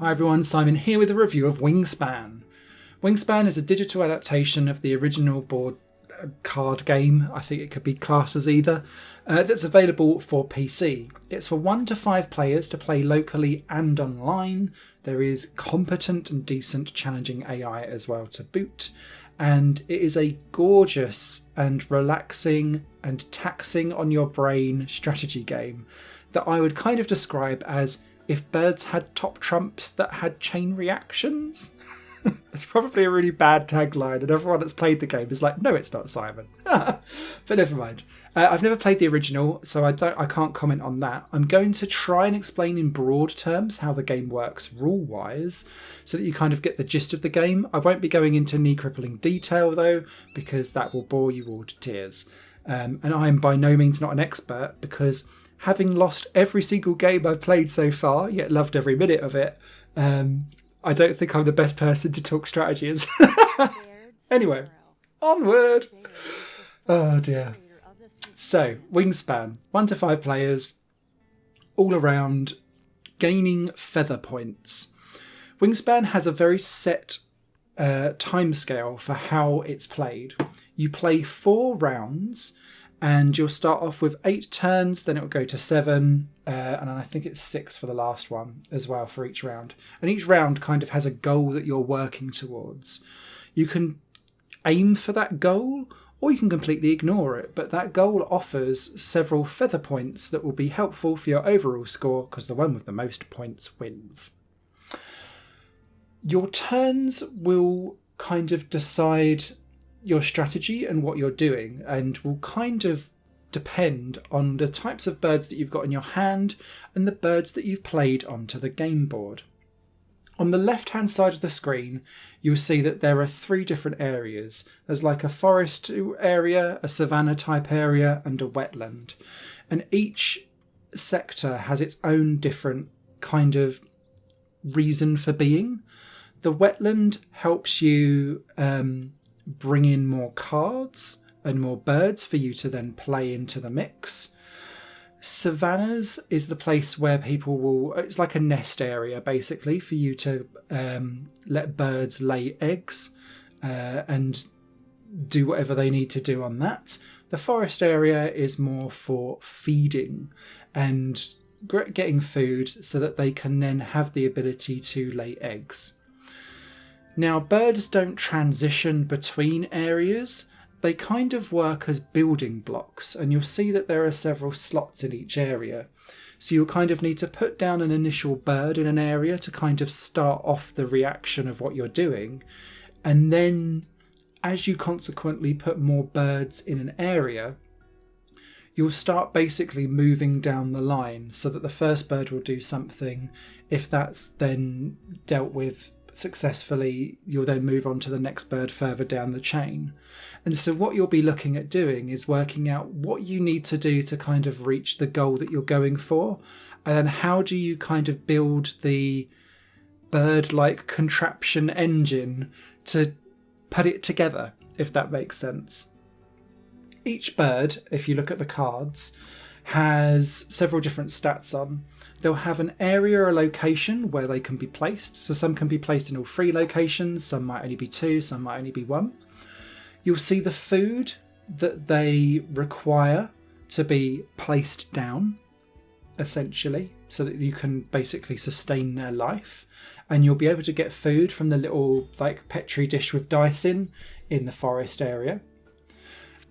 Hi everyone, Simon here with a review of Wingspan. Wingspan is a digital adaptation of the original board card game, I think it could be classed as either, that's available for PC. It's for 1 to 5 players to play locally and online. There is competent and decent challenging AI as well to boot. And it is a gorgeous and relaxing and taxing on your brain strategy game that I would kind of describe as if birds had top trumps that had chain reactions. That's probably a really bad tagline, and everyone that's played the game is like, no, it's not, Simon. But never mind. I've never played the original, so I can't comment on that. I'm going to try and explain in broad terms how the game works rule-wise, so that you kind of get the gist of the game. I won't be going into knee-crippling detail, though, because that will bore you all to tears. And I'm by no means not an expert, because having lost every single game I've played so far, yet loved every minute of it, I don't think I'm the best person to talk strategies. Anyway, onward! Oh dear. So, Wingspan, 1 to 5 players, all around, gaining feather points. Wingspan has a very set timescale for how it's played. You play 4 rounds, and you'll start off with 8 turns, then it'll go to 7, and I think it's 6 for the last one as well for each round. And each round kind of has a goal that you're working towards. You can aim for that goal, or you can completely ignore it, but that goal offers several feather points that will be helpful for your overall score, because the one with the most points wins. Your turns will kind of decide your strategy and what you're doing, and will kind of depend on the types of birds that you've got in your hand and the birds that you've played onto the game board. On the left hand side of the screen, you'll see that there are 3 different areas. There's like a forest area, a savanna type area, and a wetland. And each sector has its own different kind of reason for being. The wetland helps you bring in more cards and more birds for you to then play into the mix. Savannas is the place where people will, it's like a nest area basically for you to let birds lay eggs and do whatever they need to do on that. The forest area is more for feeding and getting food so that they can then have the ability to lay eggs. Now, birds don't transition between areas. They kind of work as building blocks, and you'll see that there are several slots in each area. So you'll kind of need to put down an initial bird in an area to kind of start off the reaction of what you're doing. And then as you consequently put more birds in an area, you'll start basically moving down the line so that the first bird will do something. If that's then dealt with successfully, you'll then move on to the next bird further down the chain. And so what you'll be looking at doing is working out what you need to do to kind of reach the goal that you're going for, and then how do you kind of build the bird-like contraption engine to put it together, if that makes sense. Each bird, if you look at the cards, has several different stats on. They'll have an area or location where they can be placed. So some can be placed in all 3 locations, some might only be 2, some might only be 1. You'll see the food that they require to be placed down, essentially, so that you can basically sustain their life. And you'll be able to get food from the little like petri dish with dice in the forest area.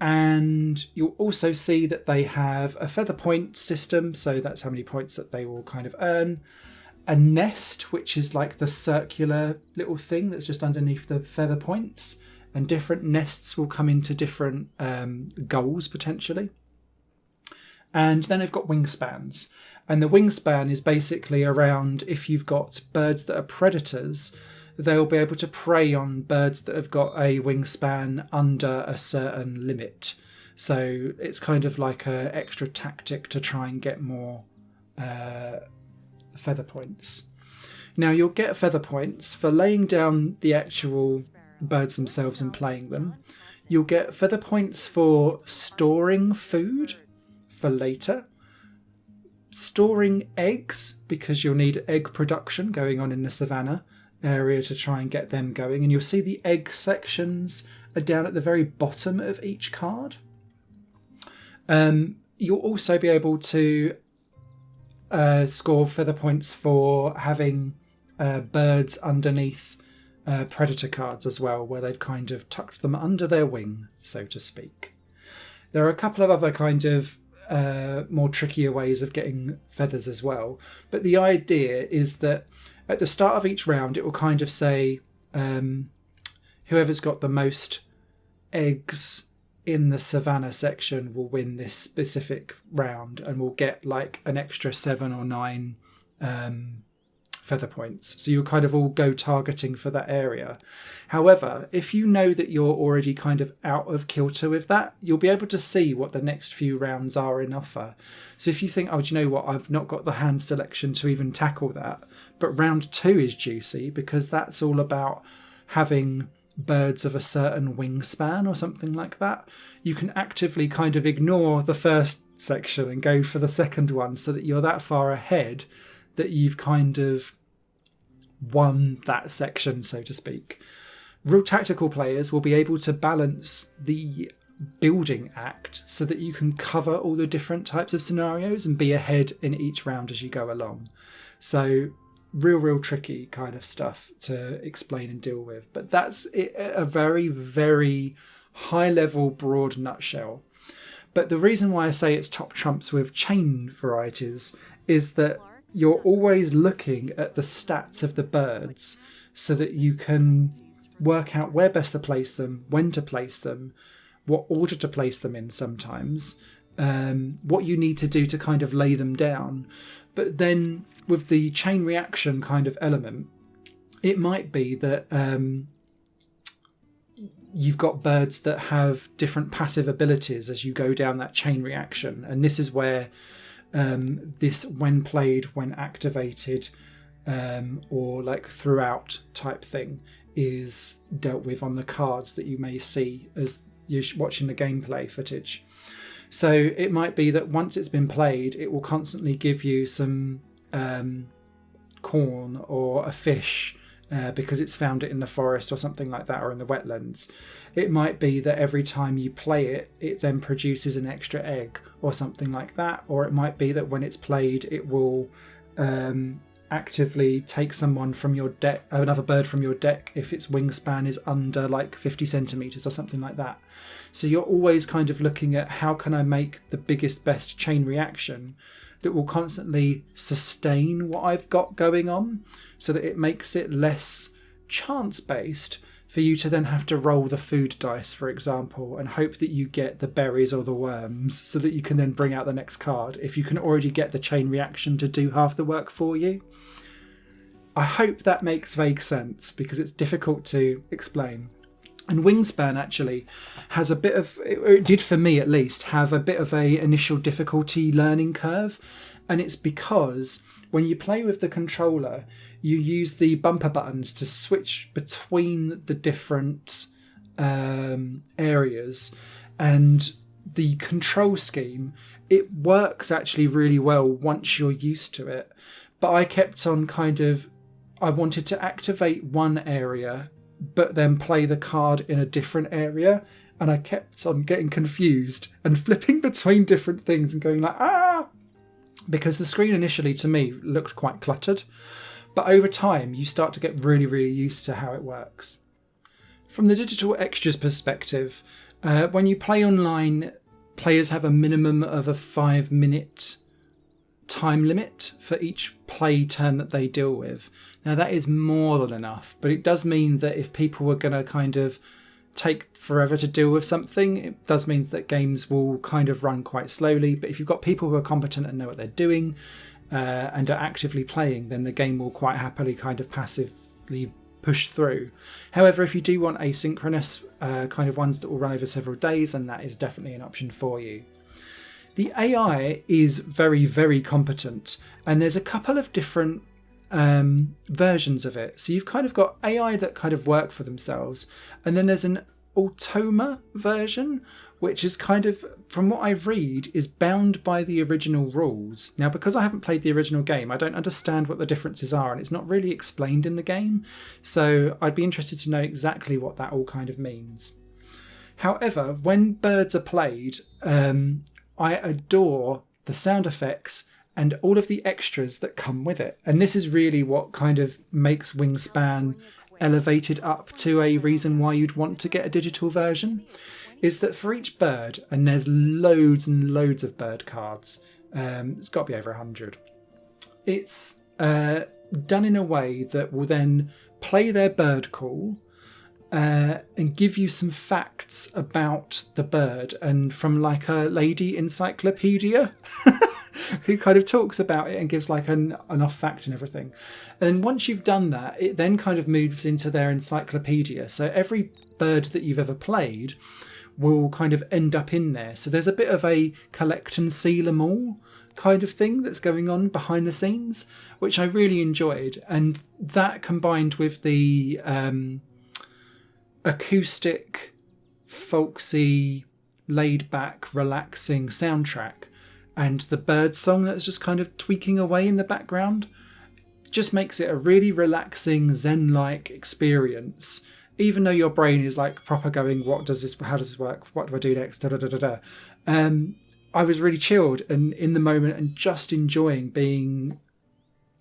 And you'll also see that they have a feather point system, so that's how many points that they will kind of earn. A nest, which is like the circular little thing that's just underneath the feather points, and different nests will come into different goals potentially. And then they've got wingspans, and the wingspan is basically around if you've got birds that are predators, they'll be able to prey on birds that have got a wingspan under a certain limit. So it's kind of like an extra tactic to try and get more feather points. Now you'll get feather points for laying down the actual birds themselves and playing them. You'll get feather points for storing food for later. storing eggs, because you'll need egg production going on in the savannah area to try and get them going. And you'll see the egg sections are down at the very bottom of each card. You'll also be able to score feather points for having birds underneath predator cards as well, where they've kind of tucked them under their wing, so to speak. There are a couple of other kind of more trickier ways of getting feathers as well, but the idea is that at the start of each round it will kind of say whoever's got the most eggs in the savannah section will win this specific round and will get like an extra 7 or 9 feather points. So you'll kind of all go targeting for that area. However, if you know that you're already kind of out of kilter with that, you'll be able to see what the next few rounds are in offer. So if you think, oh, do you know what, I've not got the hand selection to even tackle that, but round 2 is juicy because that's all about having birds of a certain wingspan or something like that, you can actively kind of ignore the first section and go for the second one, so that you're that far ahead that you've kind of won that section, so to speak. Real tactical players will be able to balance the building act so that you can cover all the different types of scenarios and be ahead in each round as you go along. So real tricky kind of stuff to explain and deal with. But that's a very, very high level, broad nutshell. But the reason why I say it's top trumps with chain varieties is that you're always looking at the stats of the birds so that you can work out where best to place them, when to place them, what order to place them in sometimes, what you need to do to kind of lay them down. But then with the chain reaction kind of element, it might be that you've got birds that have different passive abilities as you go down that chain reaction. And this is where this when played, when activated, or like throughout type thing is dealt with on the cards that you may see as you're watching the gameplay footage. So it might be that once it's been played, it will constantly give you some corn or a fish because it's found it in the forest or something like that, or in the wetlands. It might be that every time you play it, it then produces an extra egg or something like that. Or it might be that when it's played, it will actively take someone from your deck, another bird from your deck, if its wingspan is under like 50 centimeters or something like that. So you're always kind of looking at how can I make the biggest, best chain reaction that will constantly sustain what I've got going on, so that it makes it less chance-based for you to then have to roll the food dice, for example, and hope that you get the berries or the worms so that you can then bring out the next card if you can already get the chain reaction to do half the work for you. I hope that makes vague sense because it's difficult to explain. And Wingspan actually has a bit of, it did for me at least, have a bit of a initial difficulty learning curve. And it's because when you play with the controller, you use the bumper buttons to switch between the different areas. And the control scheme, it works actually really well once you're used to it. But I kept on I wanted to activate one area but then play the card in a different area, and I kept on getting confused and flipping between different things and going like, because the screen initially to me looked quite cluttered, but over time you start to get really, really used to how it works. From the digital extras perspective, when you play online, players have a minimum of a 5-minute time limit for each play turn that they deal with. Now that is more than enough, but it does mean that if people were going to kind of take forever to deal with something, it does mean that games will kind of run quite slowly. But if you've got people who are competent and know what they're doing and are actively playing, then the game will quite happily kind of passively push through. However, if you do want asynchronous kind of ones that will run over several days, then that is definitely an option for you. The AI is very, very competent, and there's a couple of different versions of it. So you've kind of got AI that kind of work for themselves, and then there's an Automa version which is kind of, from what I read, is bound by the original rules. Now, because I haven't played the original game, I don't understand what the differences are, and it's not really explained in the game. So I'd be interested to know exactly what that all kind of means. However, when birds are played, I adore the sound effects and all of the extras that come with it. And this is really what kind of makes Wingspan elevated up to a reason why you'd want to get a digital version, is that for each bird, and there's loads and loads of bird cards, it's got to be over 100, it's done in a way that will then play their bird call and give you some facts about the bird, and from like a lady encyclopedia who kind of talks about it and gives like an off fact and everything. And then once you've done that, it then kind of moves into their encyclopedia. So every bird that you've ever played will kind of end up in there. So there's a bit of a collect and seal them all kind of thing that's going on behind the scenes, which I really enjoyed. And that combined with the acoustic, folksy, laid back, relaxing soundtrack and the bird song that's just kind of tweaking away in the background just makes it a really relaxing, zen-like experience. Even though your brain is like proper going, how does this work? What do I do next? I was really chilled and in the moment and just enjoying being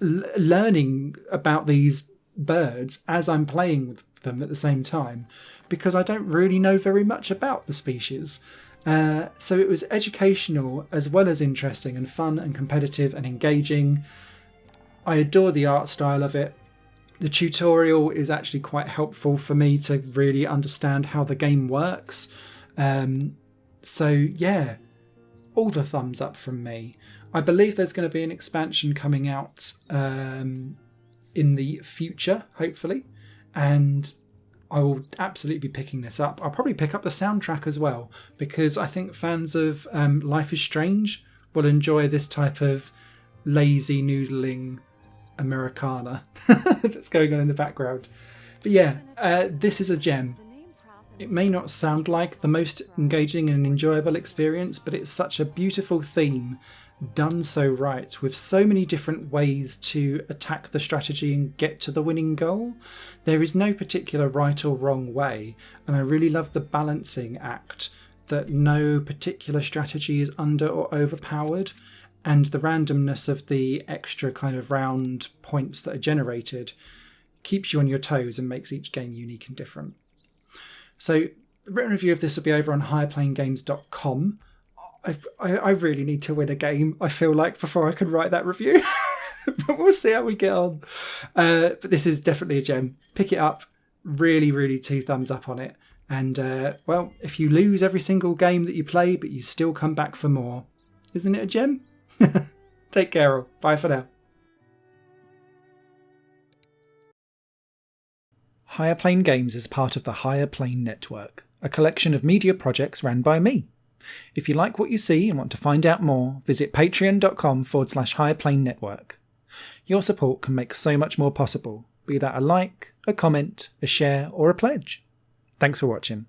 learning about these birds as I'm playing with them at the same time, because I don't really know very much about the species. So it was educational as well as interesting and fun and competitive and engaging. I adore the art style of it. The tutorial is actually quite helpful for me to really understand how the game works. So yeah, all the thumbs up from me. I believe there's going to be an expansion coming out in the future, hopefully, and I will absolutely be picking this up. I'll probably pick up the soundtrack as well, because I think fans of Life is Strange will enjoy this type of lazy noodling Americana that's going on in the background. But yeah, this is a gem. It may not sound like the most engaging and enjoyable experience, but it's such a beautiful theme done so right, with so many different ways to attack the strategy and get to the winning goal. There is no particular right or wrong way, and I really love the balancing act, that no particular strategy is under or overpowered, and the randomness of the extra kind of round points that are generated keeps you on your toes and makes each game unique and different. So the written review of this will be over on higherplayinggames.com. I really need to win a game, I feel like, before I can write that review. But we'll see how we get on. But this is definitely a gem. Pick it up. Really, really 2 thumbs up on it. And, well, if you lose every single game that you play, but you still come back for more, isn't it a gem? Take care all. Bye for now. Higher Plane Games is part of the Higher Plane Network, a collection of media projects ran by me. If you like what you see and want to find out more, visit patreon.com/Higher Plane Network. Your support can make so much more possible, be that a like, a comment, a share, or a pledge. Thanks for watching.